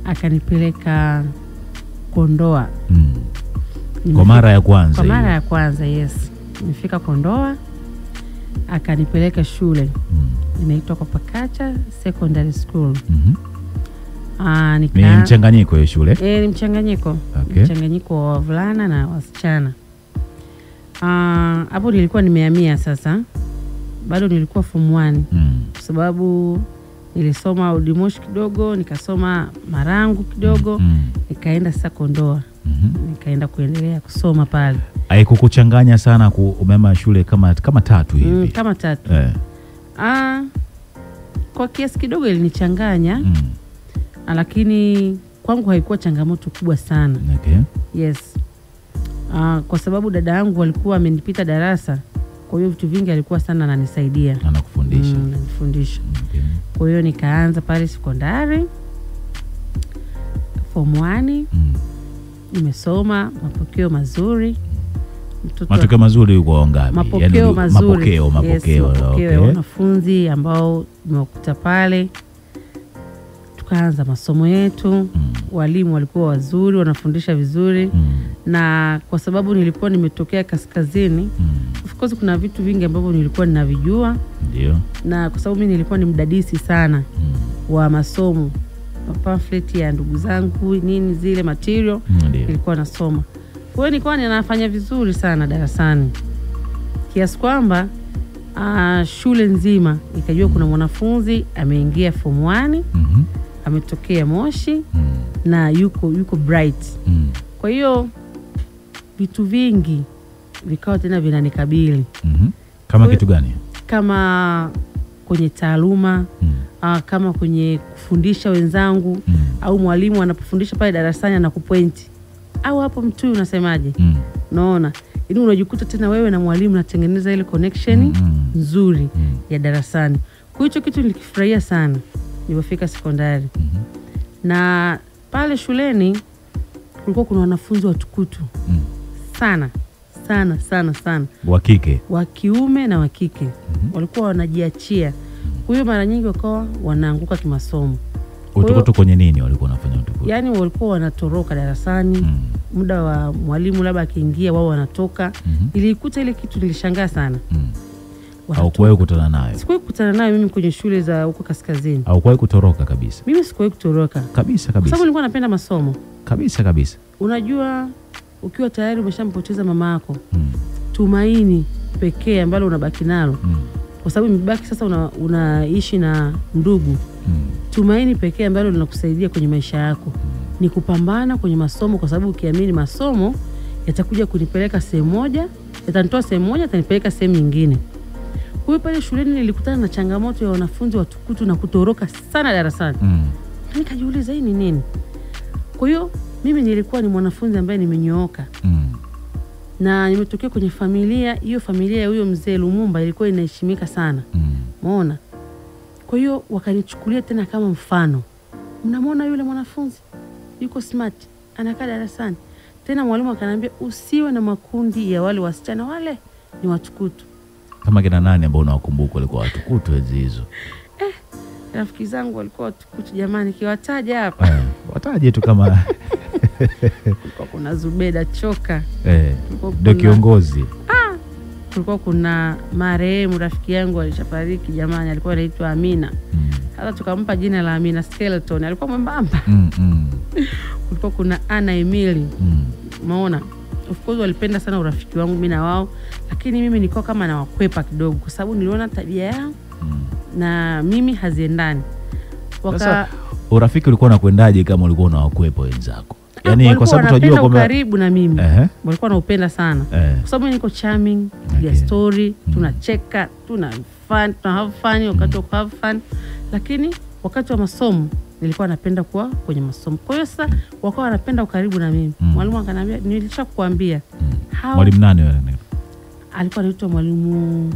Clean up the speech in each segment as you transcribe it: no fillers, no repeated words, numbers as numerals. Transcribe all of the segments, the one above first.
akanipeleka Kondoa. Kwa mara ya kwanza. Kwa mara ya kwanza, yes. Nimefika Kondoa, akanipeleka shule. Inaitwa Kopakacha Secondary School. Ni mchanganyiko ya shule? Ni mchanganyiko. Okay. Mchanganyiko wa wavulana na wasichana. Hapo nilikuwa nimehamia sasa. Bado nilikuwa form 1. Kwa sababu nilisoma Udimosh kidogo, nikasoma Marangu kidogo, nikaenda sasa Kondoa. Nikaenda kuendelea kusoma pale. Haikukuchanganya sana umema shule kama 3 hivi? Kama 3. Kwa kiasi kidogo ilinichanganya. Lakini kwangu haikuwa changamoto kubwa sana. Okay. Yes. Kwa sababu dada yangu alikuwa amenipita darasa. Kwa hiyo vitu vingi alikuwa sana ananisaidia. Anakufundisha. Ananifundisha. Okay. Kwa hiyo nikaanza pale sekondari form 1. Nimesoma, mapokeo mazuri. Matokeo mazuri yuko ngapi? Mapokeo mazuri. Mapokeo. Okay. Wanafunzi ambao nimekuta pale. Tukaanza masomo yetu. Walimu walikuwa wazuri, wanafundisha vizuri. Na kwa sababu nilikuwa nimetokea kaskazini, of course kuna vitu vingi ambavyo nilikuwa ninavijua. Ndio. Na kwa sababu mimi nilikuwa ni mdadisi sana wa masomo, pamphlet ya ndugu zangu, nini zile material nilikuwa nasoma. Kwa hiyo nilikuwa ninafanya vizuri sana darasani. Kiasi kwamba shule nzima ikajua kuna mwanafunzi ameingia form 1, ametokea Moshi na yuko bright. Kwa hiyo vitu vingi vikawa tena vinanikabili. Kama kitu gani? Kama kwenye taaluma, kama kwenye kufundisha wenzangu, au mwalimu anapofundisha pale darasani anakupointi. Au hapo mtu unasemaje? Unaona? Ili unajikuta tena wewe na mwalimu natengeneza ile connection nzuri ya darasani. Kwa hiyo kitu nilikifurahia sana nilipofika sekondari. Na pale shuleni kulikuwa kuna wanafunzi watukutu. Sana. Wa kike, wa kiume na wa kike. Walikuwa wanajiachia. Kwa hiyo mara nyingi wakawa wanaanguka kimasomo. Utukutu kwenye nini walikuwa wanafanya utukutu? Yaani walikuwa wanatoroka darasani. Muda wa mwalimu labda akiingia wao wanatoka. Ilikuta ile kitu nilishangaa sana. Haukuwahi kukutana nayo? Sikuwahi kukutana nayo mimi kwenye shule za huko kaskazini. Haukuwahi kutoroka kabisa? Mimi sikuwahi kutoroka. Kabisa. Kwa sababu nilikuwa napenda masomo. Kabisa. Unajua ukiwa tayari umeshampoteza mama yako, tumaini pekee ambalo unabaki nalo. Kwa sababu mbaki sasa unaishi na ndugu. Tumaini pekee ambalo linakusaidia kwenye maisha yako ni kupambana kwenye masomo, kwa sababu ukiamini masomo yatakuja kunipeleka sehemu moja, yatanitoa sehemu moja yatanipeleka sehemu nyingine. Kwa hiyo pale shuleni nilikutana na changamoto ya wanafunzi watukutu na kutoroka sana darasani. Nikajiuliza hii ni nini? Kwa hiyo mimi nilikuwa ni mwanafunzi ambaye nimenyooka. Na nimetokea kwenye familia, hiyo familia ya huyo mzee Lumumba ilikuwa inaheshimika sana. Umeona? Kwa hiyo wakanichukulia tena kama mfano. Mnamwona yule mwanafunzi? Yuko smart, anakaa darasani. Tena mwalimu akaniambia usiwe na makundi ya wale wasichana, wale ni watukutu. Kama kina nani ambao unawakumbuka walikuwa watukutu hizo? Rafiki zangu walikuwa watukutu jamani, kiwataja hapa. Wataje tu kama kulikuwa kuna Zubeda Choka. Ndio kiongozi. Kulikuwa kuna marehemu rafiki yangu alishafariki jamani, alikuwa anaitwa Amina. Hata tukampa jina la Amina Skeleton, alikuwa mwembamba. Kulikuwa kuna Ana Emily. Umeona? Of course walipenda sana urafiki wangu mimi na wao, lakini mimi nilikuwa kama na wakwepa kidogo kwa sababu niliona tabia yao na mimi haziendani. Sasa urafiki ulikuwa unakwendaje kama ulikuwa na wakwepa wenzako? Yaani kwa sababu tunajua kwamba karibu na mimi walikuwa wanaupenda sana. Kwa sababu niko charming, ya story, tunacheka, tuna have fun wakati wa have fun. Lakini wakati wa masomo nilikuwa napenda kuwa kwenye masomo. Kwa hiyo sasa wakawa wanapenda ukaribu na mimi. Mwalimu akaniambia nilishakuambia. Mwalimu nani wewe? Alikuwa anaitwa mwalimu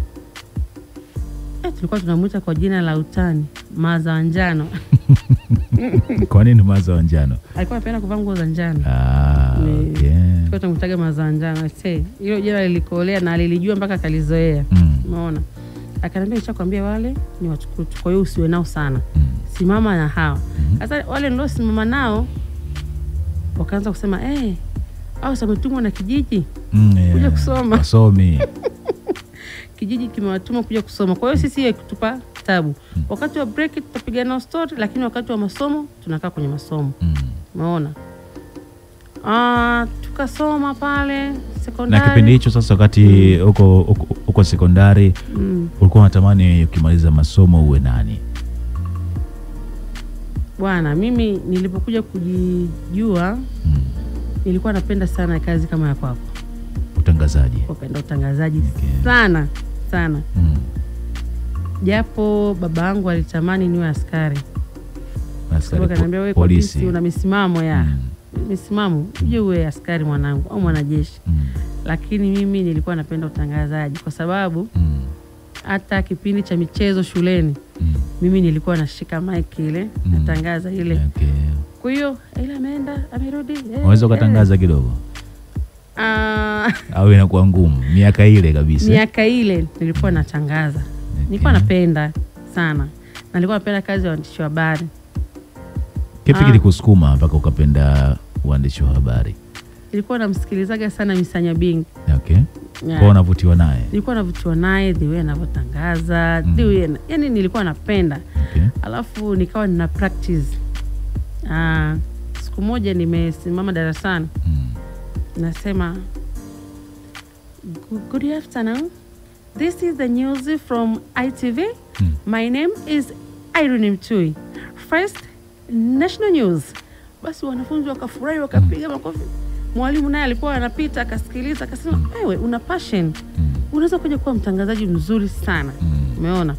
tulikuwa tunamuita kwa jina la utani, Maza wa Njano. Kwa nini Maza wa Njano? Alikuwa anapenda kuvaa nguo za njano. Okay. Tulikuwa tunamtaga Maza wa Njano. Hilo jina lilikolea na alilijua mpaka kalizoea. Umeona? Akaniambia nishakwambia wale ni watukutu, kwa hiyo usiwe nao sana. Simama na hao. Sasa wale niliosimama nao wakaanza kusema au sametumwa na kijiji kuja kusoma. Wasomi. Kijiji kimewatuma kuja kusoma. Kwa hiyo sisi kutupa tabu. Wakati wa break tutapiga nao story, lakini wakati wa masomo tunakaa kwenye masomo. Umeona? Tukasoma pale sekondari. Na kipindi hicho sasa wakati uko sekondari ulikuwa unatamani ukimaliza masomo uwe nani? Bwana, mimi nilipokuja kujijua nilikuwa napenda sana kazi kama ya kwako. Utangazaji. Napenda utangazaji sana sana. Japo baba yangu alitamani niwe askari. Akaniambia wewe polisi una misimamo ya. Misimamo, uje uwe askari mwanangu au mwanajeshi. Lakini mimi nilikuwa napenda utangazaji kwa sababu hata kipindi cha michezo shuleni mimi nilikuwa nashika mic ile natangaza ile. Kwa hiyo ile ameenda amerudi. Unaweza kutangaza kidogo? Au inakuwa ngumu miaka ile kabisa? Miaka ile nilikuwa natangaza. Nilikuwa napenda sana. Na nilikuwa napenda kazi ya uandishi wa habari. Kipi kilikusukuma mpaka ukapenda uandishi wa habari? Nilikuwa namsikilizaga sana Misanya Bing. Okay. Kwa unavutiwa naye? Nilikuwa navutiwa naye the way anavyotangaza, the way yani nilikuwa napenda. Alafu nikawa nina practice. Siku moja nimesimama darasani. Nasema good afternoon. This is the news from ITV. My name is Irene Mtui. First national news. Basi wanafunzi wakafurahi wakapiga makofi. Mwalimu naye alikuwa anapita akasikiliza akasema wewe una passion. Unaweza kuja kuwa mtangazaji mzuri sana. Umeona?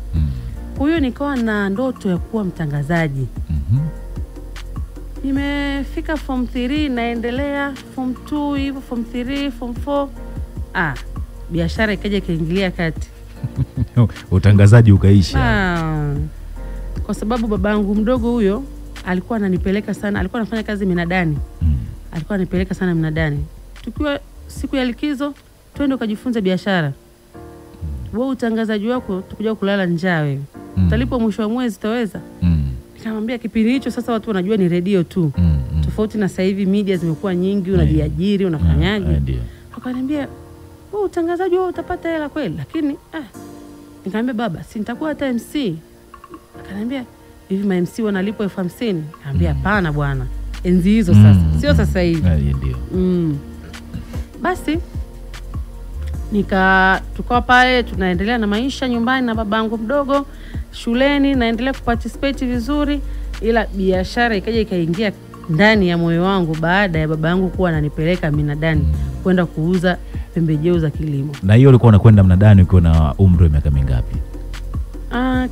Kwa hiyo nikawa na ndoto ya kuwa mtangazaji. Nimefika form 3 naendelea form 2 hivyo form 3 form 4. Biashara ikaja kaingilia kati. Utangazaji ukaisha. Kwa sababu babangu mdogo huyo alikuwa ananipeleka sana, alikuwa anafanya kazi Minadani. Alikuwa ananipeleka sana Minadani. Tukiwa siku ya likizo, twende ukajifunze biashara. Wewe utangazaji wako tukuja kulala njaa wewe. Utalipo mwisho wa mwezi utaweza? Nikamwambia kipindi hicho sasa watu wanajua ni radio tu. Tofauti na sasa hivi media zimekuwa nyingi, unajiajiri, unafanyaje? Akaniambia, "Wewe utangazaji wewe utapata hela kweli?" Lakini nikamwambia baba, si nitakuwa hata MC. Akaniambia, "Hivi ma MC wanalipwa 50,000?" Nikamwambia, "Hapana bwana. Enzi hizo sasa, sio sasa hivi." Ndio. Basi tukao pale tunaendelea na maisha nyumbani na babangu mdogo, shuleni naendelea kuparticipate vizuri, ila biashara ikaja ikaingia ndani ya moyo wangu baada ya babangu kuwa ananipeleka Minadani kwenda kuuza pembejeo za kilimo. Na hiyo ulikuwa unakwenda Minadani ukiwa na umri wa miaka mingapi?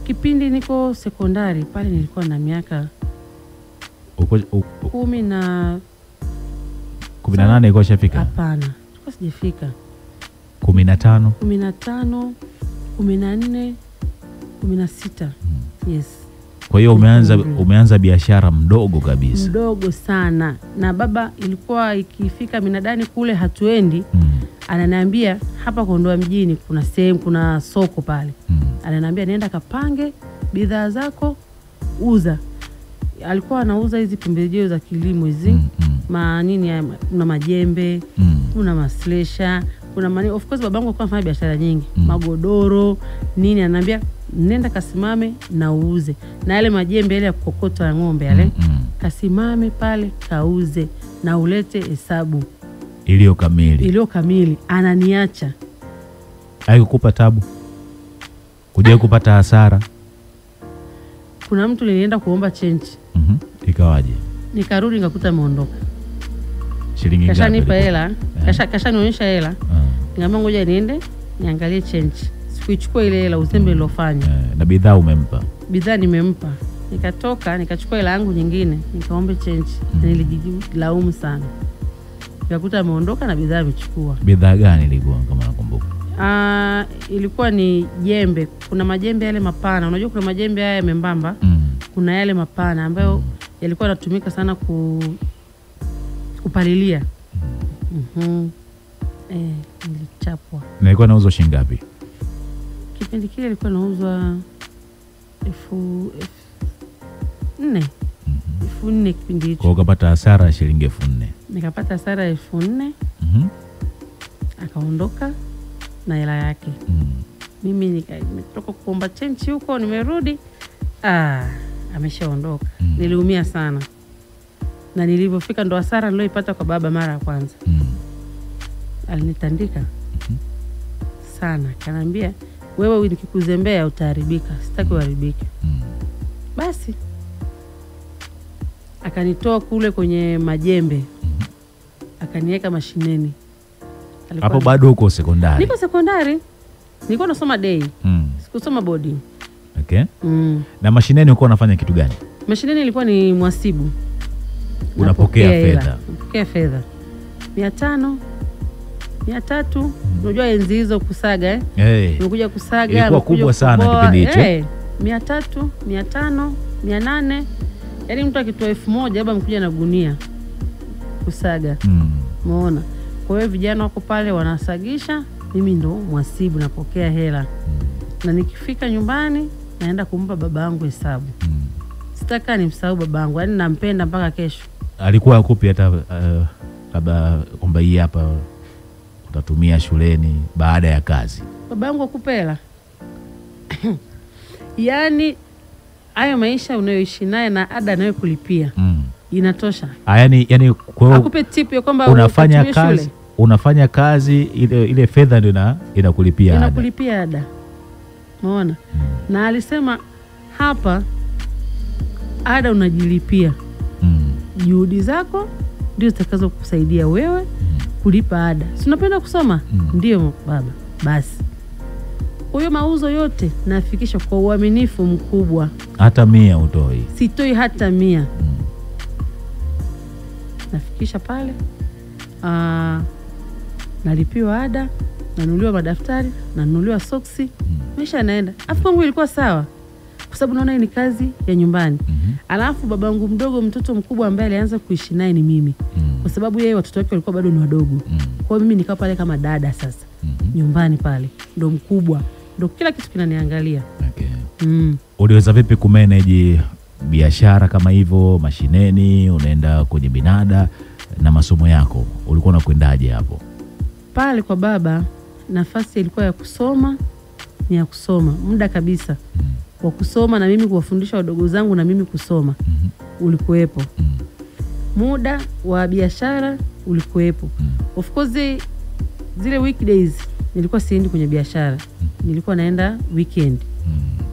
Kipindi niko sekondari pale nilikuwa na miaka 18 ilikuwa shafika? Hapana, tulikuwa sijafika. 15, 14, 16. Yes. Kwa hiyo umeanza biashara mdogo kabisa. Mdogo sana. Na baba ilikuwa ikifika Minadani kule hatuendi. Ananiambia hapa Kondoa mjini kuna sehemu kuna soko pale. Ananiambia nenda kapange bidhaa zako uza. Alikuwa anauza hizi pembejeo za kilimo hizi. Kuna majembe, kuna maslesha, kuna of course babangu alikuwa anafanya biashara nyingi. Magodoro, nini ananiambia nenda kasimame na uuze. Na yale majembe yale ya kokota ya ng'ombe yale kasimame pale kauze na ulete hesabu iliyo kamili. Ananiacha. Haikukupa tabu? Kuja kupata hasara? Kuna mtu nilienda kuomba change. Ikawaje? Nikarudi nikakuta ameondoka. Shilingi ngapi? Kashanipa hela, kashanionyesha hela. Nikamwambia ngoja niende niangalie change. Sikuichukua ile hela uzembe nilofanya. Na bidhaa umempa? Bidhaa nimempa. Nikatoka nikachukua hela yangu nyingine nikaombe change. Nilijilaumu sana. Nikakuta ameondoka na bidhaa amechukua. Bidhaa gani ilikuwa kama nakumbuka? Ilikuwa ni jembe. Kuna majembe yale mapana. Unajua kuna majembe haya membamba. Kuna yale mapana ambayo yalikuwa yanatumika sana kupalilia. Nilichapwa. Na ilikuwa inauzwa shilingi ngapi? Kipindi kile ilikuwa inauzwa 4,000. 4,000 kipindi hicho. Kwa ukapata hasara ya shilingi 4,000. Nikapata hasara ya 4,000. Akaondoka na hela yake. Mimi nimetoka kuomba chenchi huko, nimerudi ameshaondoka. Niliumia sana. Na nilipofika ndo hasara niloipata kwa baba mara ya kwanza. Alinitandika sana, kanambia wewe nikikuzembea utaharibika, sitaki uharibike. Basi akanitoa kule kwenye majembe, akaniweka mashineni. Hapo bado uko sekondari? Niko sekondari. Nilikuwa nasoma day. Sikusoma boarding. Okay. Na mashineni ulikuwa unafanya kitu gani? Mashineni ilikuwa ni mhasibu. Unapokea fedha? Napokea fedha 500, 300. Unajua enzi hizo kusaga unakuja kusaga, ilikuwa kubwa sana kipindi hicho. 300, 500, 800. Yaani mtu akitoa 1,000 labda mkuja na gunia kusaga. Umeona? Kwa hiyo vijana wako pale wanasagisha, mimi ndo mhasibu napokea hela. Na nikifika nyumbani naenda kumpa babangu hesabu. Sitaka nimsahau babangu, yaani nampenda mpaka kesho. Alikuwa akupi hata labda kwamba hii hapa utatumia shuleni baada ya kazi? Babangu akupe hela. Yaani hayo maisha unayoishi naye na ada anayokulipia inatosha. Yani kwa hiyo akupe tip ya kwamba unafanya kazi shule. Unafanya kazi ile fedha ndio inakulipia ada. Inakulipia ada. Umeona? Na alisema hapa ada unajilipia. Juhudi zako ndio zitakazo kusaidia wewe kulipa ada. Si unapenda kusoma? Ndio baba. Basi. Huyo mauzo yote nafikisha kwa uaminifu mkubwa. Hata 100 utoi? Sitoi hata 100. Nafikisha pale. Nalipiwa ada, nanunuliwa madaftari, nanunuliwa soksi. Maisha yanaenda. Afu kwangu ilikuwa sawa. Kwa sababu naona ni kazi ya nyumbani. Alafu babangu mdogo, mtoto mkubwa ambaye alianza kuishi naye ni mimi. Kwa sababu yeye watoto wake walikuwa bado ni wadogo. Kwa hiyo mimi nikawa pale kama dada sasa. Nyumbani pale. Ndo mkubwa. Ndo kila kitu kinaniangalia. Okay. Uliweza vipi kumanage biashara kama hivyo mashineni, unaenda kwenye binada na masomo yako? Ulikuwa unakwendaje hapo? Pale kwa baba nafasi ilikuwa ya kusoma, ni ya kusoma muda kabisa. Wa kusoma na mimi kuwafundisha wadogo zangu na mimi kusoma. Ulikuwepo. Muda wa biashara ulikuwepo. Of course zile weekdays nilikuwa siendi kwenye biashara. Nilikuwa naenda weekend.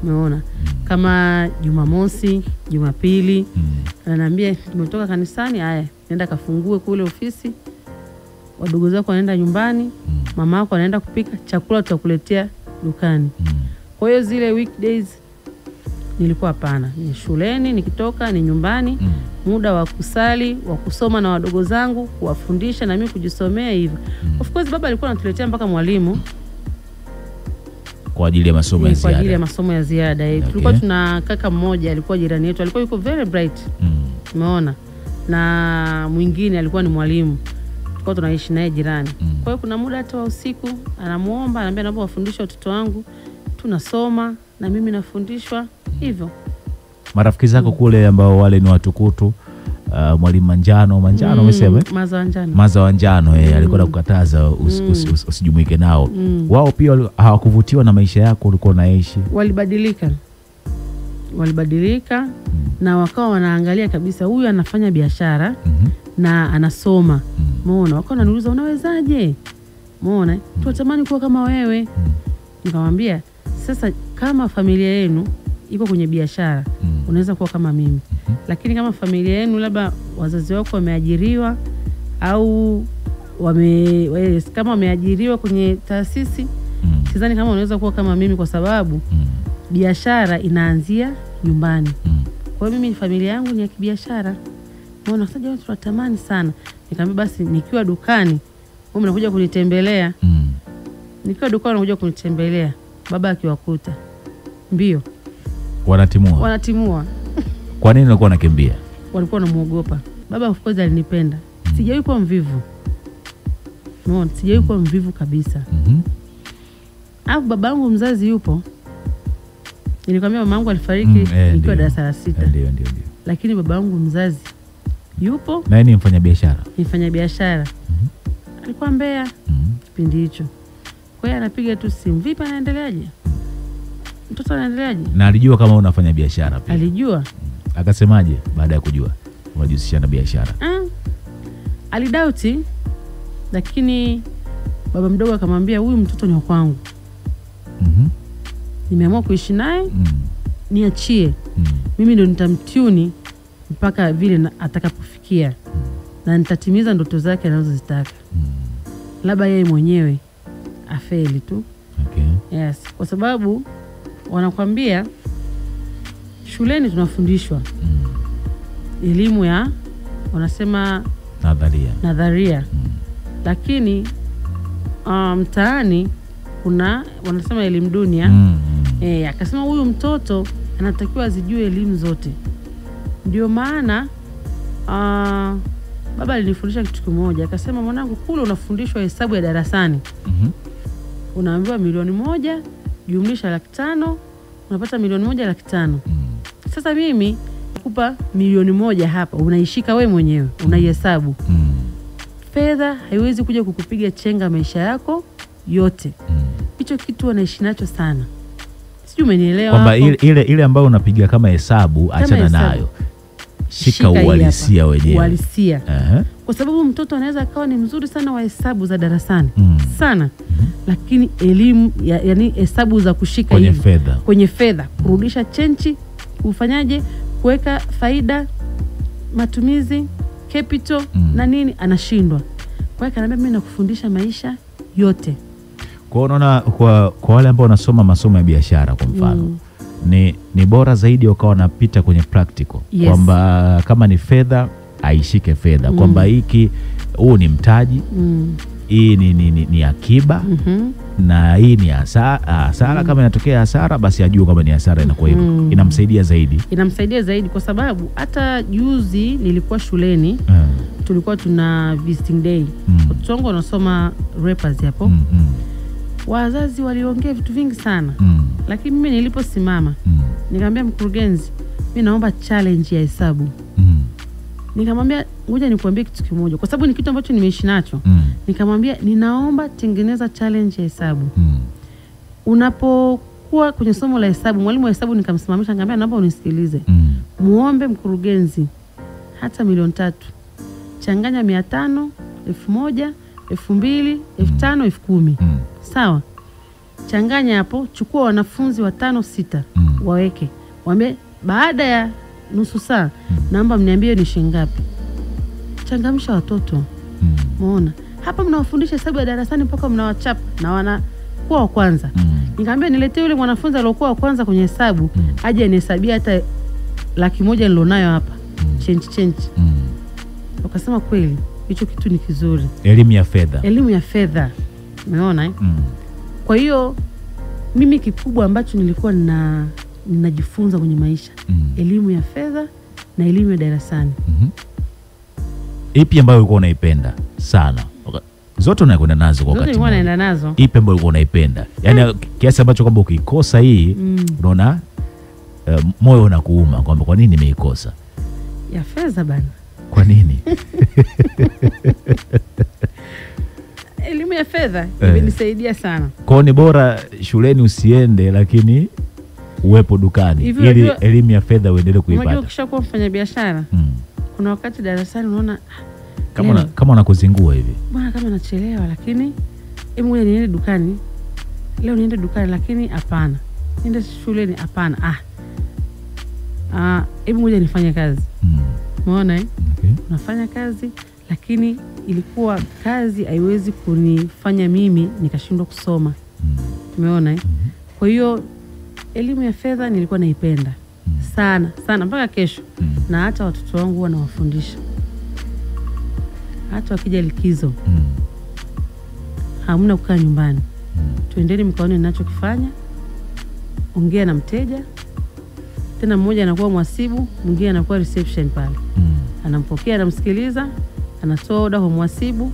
Umeona? Kama Jumamosi, Jumapili, ananiambia tumetoka kanisani, haya nenda kafungue kule ofisi. Wadogo zako wanaenda nyumbani, mama yako anaenda kupika, chakula tutakuletea dukani. Kwa hiyo zile weekdays nilikuwa hapana. Ni shuleni, nikitoka ni nyumbani. Muda wa kusali, wa kusoma na wadogo zangu, kuwafundisha na mimi kujisomea hivyo. Of course baba alikuwa anatuletea mpaka mwalimu kwa ajili ya masomo ya ziada. Kwa ajili ya masomo ya ziada. Okay. Tulikuwa tuna kaka mmoja alikuwa jirani yetu, alikuwa yuko very bright. Umeona? Na mwingine alikuwa ni mwalimu. Tulikuwa tunaishi naye jirani. Kwa hiyo kuna muda hata wa usiku anamuomba, ananiambia naomba wafundishe watoto wangu. Tunasoma na mimi nafundishwa hivyo. Marafiki zako kule ambao wale ni watukutu, mwalimu Manjano umesema? Maza Wanjano alikuwa anakukataza usijumuike nao. Wao pia hawakuvutiwa na maisha yako ulikuwa unaishi? Walibadilika na wakawa wanaangalia kabisa huyu anafanya biashara na anasoma. Umeona? Wakawa wananiuliza unawezaje? Umeona? Tunatamani kuwa kama wewe. Nikamwambia sasa kama familia yenu iko kwenye biashara unaweza kuwa kama mimi. Lakini kama familia yenu labda wazazi wako wameajiriwa au kama wameajiriwa kwenye taasisi, sidhani kama unaweza kuwa kama mimi kwa sababu biashara inaanzia nyumbani. Kwa hiyo mimi familia yangu ni ya kibiashara. Mbona sasa watu tunatamani sana. Nikamwambia basi nikiwa dukani wewe unakuja kunitembelea. Nikiwa dukani unakuja kunitembelea. Baba akiwakuta mbio wanatimua. Kwa nini walikuwa wanakimbia? Walikuwa wanamuogopa. Baba of course alinipenda. Sijawahi kuwa mvivu. Umeona? Sijawahi kuwa mvivu kabisa. Babangu mzazi yupo. Nilikwambia mama yangu alifariki nikiwa darasa la 6. Ndio. Lakini baba yangu mzazi yupo. Na ni mfanyabiashara. Ni mfanyabiashara. Alikuwa Mbeya kipindi hicho. Kwa hiyo anapiga tu simu, vipi anaendeleaje? Mtoto anaendeleaje? Na alijua kama unafanya biashara pia. Alijua. Akasemaje baada ya kujua unajihusisha na biashara? Alidauti, lakini baba mdogo akamwambia huyu mtoto ni wa kwangu. Nimeamua kuishi naye, niachie. Mimi ndo nitamtuni mpaka vile atakapofikia. Na nitatimiza ndoto zake anazozitaka. Labda yeye mwenyewe afeli tu. Okay. Yes, kwa sababu wanakwambia shuleni tunafundishwa elimu ya wanasema nadharia. Lakini mtaani kuna wanasema elimu dunia. Akasema huyu mtoto anatakiwa azijue elimu zote. Ndio maana baba alinifundisha kitu kimoja, akasema mwanangu, kule unafundishwa hesabu ya darasani. Unaambiwa 1,000,000 jumlisha 500,000 unapata 1,500,000. Sasa mimi nakupa 1,000,000 hapa, unaishika wewe mwenyewe, unaihesabu. Fedha haiwezi kuja kukupiga chenga maisha yako yote. Hicho kitu wanaishi nacho sana. Sijui umenielewa kwamba ile ambayo unapiga kama hesabu achana nayo. Shika uhalisia wenyewe. Uhalisia. Kwa sababu mtoto anaweza akawa ni mzuri sana wa hesabu za darasani. Sana. Lakini elimu yani hesabu za kushika kwenye fedha, kurudisha chenchi, kufanyaje, kuweka faida, matumizi, capital na nini, anashindwa. Kwa hiyo kanambia mimi nakufundisha maisha yote. Kwa unaona kwa wale ambao wanasoma masomo ya biashara kwa mfano, ni bora zaidi ukawa unapita kwenye practical. Yes. Kwamba kama ni fedha aishike fedha, kwamba huu ni mtaji, hii ni akiba, na hii ni hasara. Kama inatokea hasara basi ajue kama ni hasara, inakuwa hivyo. Inamsaidia zaidi kwa sababu hata juzi nilikuwa shuleni, tulikuwa tuna visiting day. Watoto wanasoma rappers hapo. Wazazi waliongea vitu vingi sana. Lakini mimi niliposimama nikamwambia mkurugenzi, mimi naomba challenge ya hesabu. Nikamwambia ngoja nikuambie kitu kimoja, kwa sababu ni kitu ambacho nimeishi nacho. Nikamwambia ninaomba tengeneza challenge ya hesabu. Unapokuwa kwenye somo la hesabu, mwalimu wa hesabu nikamsimamisha, nikamwambia naomba unisikilize. Muombe mkurugenzi hata 3,000,000. Changanya 500, 1,000, 2,000, 5,000, 10,000. Sawa? Changanya hapo, chukua wanafunzi 5, 6 waweke. Waambie baada ya nusu saa naomba mniambie ni shilingi ngapi. Changamsha watoto. Umeona? Hapa mnawafundisha hesabu ya darasani mpaka mnawachapa na wanakuwa wa kwanza. Nikamwambia niletee yule mwanafunzi aliyokuwa wa kwanza kwenye hesabu aje anihesabia hata 100,000 nilonayo hapa. Change. Wakasema kweli hicho kitu ni kizuri. Elimu ya fedha. Umeona? Kwa hiyo mimi kikubwa ambacho nilikuwa ninajifunza kwenye maisha, elimu ya fedha na elimu ya darasani. Ipi ambayo ulikuwa unaipenda sana? Zote unakwenda nazo kwa wakati. Zote naenda nazo. Ipi ambayo ulikuwa unaipenda? Yaani kiasi ambacho kwamba ukikosa hii unaona moyo unakuuma kwamba kwa nini nimeikosa? Ya fedha bana. Kwa nini? Elimu ya fedha imenisaidia sana. Kwa ni bora shuleni usiende, lakini uwepo dukani ili elimu ya fedha uendelee kuipata. Unajua ukishakuwa mfanya biashara, kuna wakati darasani unaona kama unakuzingua hivi. Bwana kama nachelewa, lakini hebu ngoja niende dukani. Leo niende dukani, lakini hapana. Niende shuleni, hapana. Hebu ngoja nifanye kazi. Umeona Okay. Unafanya kazi, lakini ilikuwa kazi haiwezi kunifanya mimi nikashindwa kusoma. Umeona Kwa hiyo elimu ya fedha nilikuwa naipenda sana mpaka kesho. Na hata watoto wangu huwa nawafundisha. Hata wakija likizo, hamna kukaa nyumbani. Tuendeni mkaone ninachokifanya. Ongea na mteja. Tena mmoja anakuwa mhasibu, mwingine anakuwa reception pale. Anampokea, anamsikiliza, anatoa oda kwa mhasibu,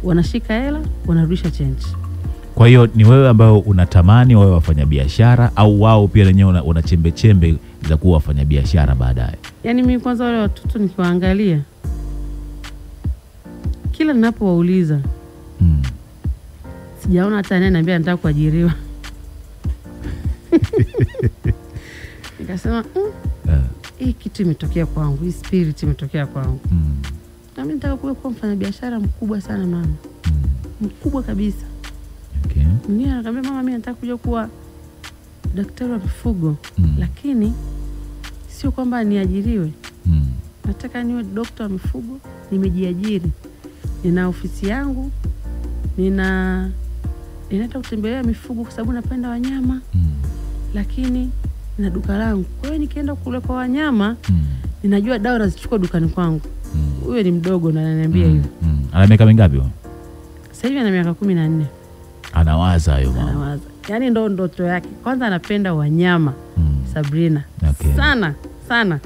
wanashika hela, wanarudisha change. Kwa hiyo ni wewe ambao unatamani wewe wafanya biashara, au wao pia wenyewe una chembe chembe za kuwa wafanya biashara baadaye? Yaani mimi kwanza wale watoto nikiwaangalia, kila ninapowauliza sijaona hata ananiambia nataka kuajiriwa. Nikasema hii kitu imetokea kwangu, hii spirit imetokea kwangu. Na mimi nataka kuwa mfanya biashara mkubwa sana mama. Mkubwa kabisa. Okay. Mimi anakuambia mama, mimi nataka kuja kuwa daktari wa mifugo. Lakini sio kwamba niajiriwe. Nataka niwe daktari wa mifugo, nimejiajiri. Nina ofisi yangu, ninaenda kutembelea mifugo kwa sababu napenda wanyama. Lakini na duka langu. Kwa hiyo nikienda kule kwa wanyama, ninajua dawa nazichukua dukani kwangu. Huyo ni mdogo na ananiambia hivyo. Ana miaka mingapi wewe? Sasa hivi ana miaka 14. Anawaza hayo mama. Anawaza. Yaani ndo ndoto yake. Kwanza anapenda wanyama. Sabrina. Okay. Sana, sana.